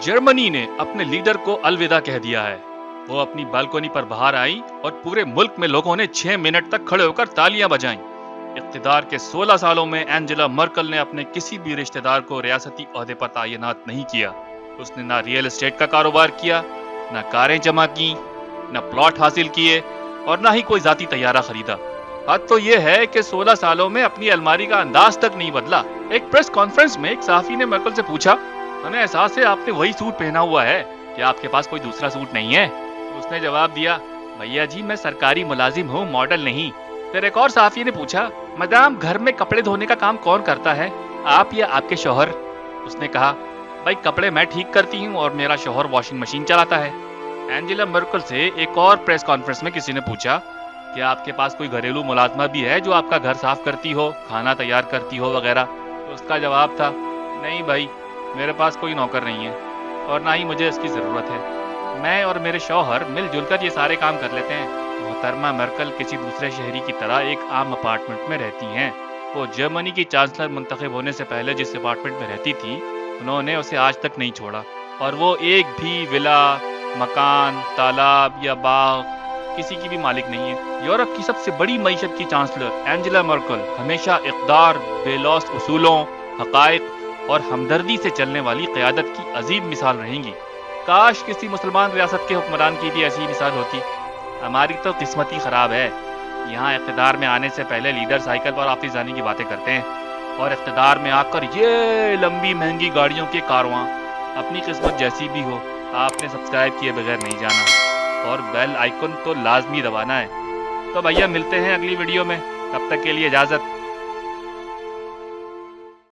جرمنی نے اپنے لیڈر کو الوداع کہہ دیا ہے۔ وہ اپنی بالکونی پر باہر آئی اور پورے ملک میں لوگوں نے 6 منٹ تک کھڑے ہو کر تالیاں بجائیں۔ اقتدار کے 16 سالوں میں اینجلا مرکل نے اپنے کسی بھی رشتہ دار کو ریاستی عہدے پر تعینات نہیں کیا۔ اس نے نہ ریئل اسٹیٹ کا کاروبار کیا، نہ کاریں جمع کی، نہ پلاٹ حاصل کیے اور نہ ہی کوئی ذاتی طیارہ خریدا۔ حد تو یہ ہے کہ 16 سالوں میں اپنی الماری کا انداز تک نہیں بدلا۔ ایک پریس کانفرنس میں ایک صحافی نے مرکل سے پوچھا، ہمیں احساس ہے آپ نے وہی سوٹ پہنا ہوا ہے، کیا آپ کے پاس کوئی دوسرا سوٹ نہیں ہے؟ اس نے جواب دیا، بھیا جی میں سرکاری ملازم ہوں، ماڈل نہیں۔ پھر ایک اور صحافی نے پوچھا، مدام گھر میں کپڑے دھونے کا کام کون کرتا ہے، آپ یا آپ کے شوہر؟ اس نے کہا، بھائی کپڑے میں ٹھیک کرتی ہوں اور میرا شوہر واشنگ مشین چلاتا ہے۔ اینجلا مرکل سے ایک اور پریس کانفرنس میں کسی نے پوچھا، کیا آپ کے پاس کوئی گھریلو ملازمہ بھی ہے جو آپ کا گھر صاف کرتی ہو، کھانا تیار کرتی ہو وغیرہ؟ تو اس کا جواب تھا، نہیں بھائی میرے پاس کوئی نوکر نہیں ہے اور نہ ہی مجھے اس کی ضرورت ہے، میں اور میرے شوہر مل جل کر یہ سارے کام کر لیتے ہیں۔ محترمہ مرکل کسی دوسرے شہری کی طرح ایک عام اپارٹمنٹ میں رہتی ہیں۔ وہ جرمنی کی چانسلر منتخب ہونے سے پہلے جس اپارٹمنٹ میں رہتی تھی انہوں نے اسے آج تک نہیں چھوڑا، اور وہ ایک بھی ولا، مکان، تالاب یا باغ کسی کی بھی مالک نہیں ہے۔ یورپ کی سب سے بڑی معیشت کی چانسلر اینجلا مرکل ہمیشہ اقدار، بے لوث اصولوں، حقائق اور ہمدردی سے چلنے والی قیادت کی عظیم مثال رہیں گی۔ کاش کسی مسلمان ریاست کے حکمران کی بھی ایسی مثال ہوتی۔ ہماری تو قسمت ہی خراب ہے، یہاں اقتدار میں آنے سے پہلے لیڈر سائیکل پر آفس جانے کی باتیں کرتے ہیں اور اقتدار میں آ کر یہ لمبی مہنگی گاڑیوں کے کارواں۔ اپنی قسمت جیسی بھی ہو، آپ نے سبسکرائب کیے بغیر نہیں جانا اور بیل آئیکن تو لازمی دبانا ہے۔ تو بھیا ملتے ہیں اگلی ویڈیو میں، تب تک کے لیے اجازت۔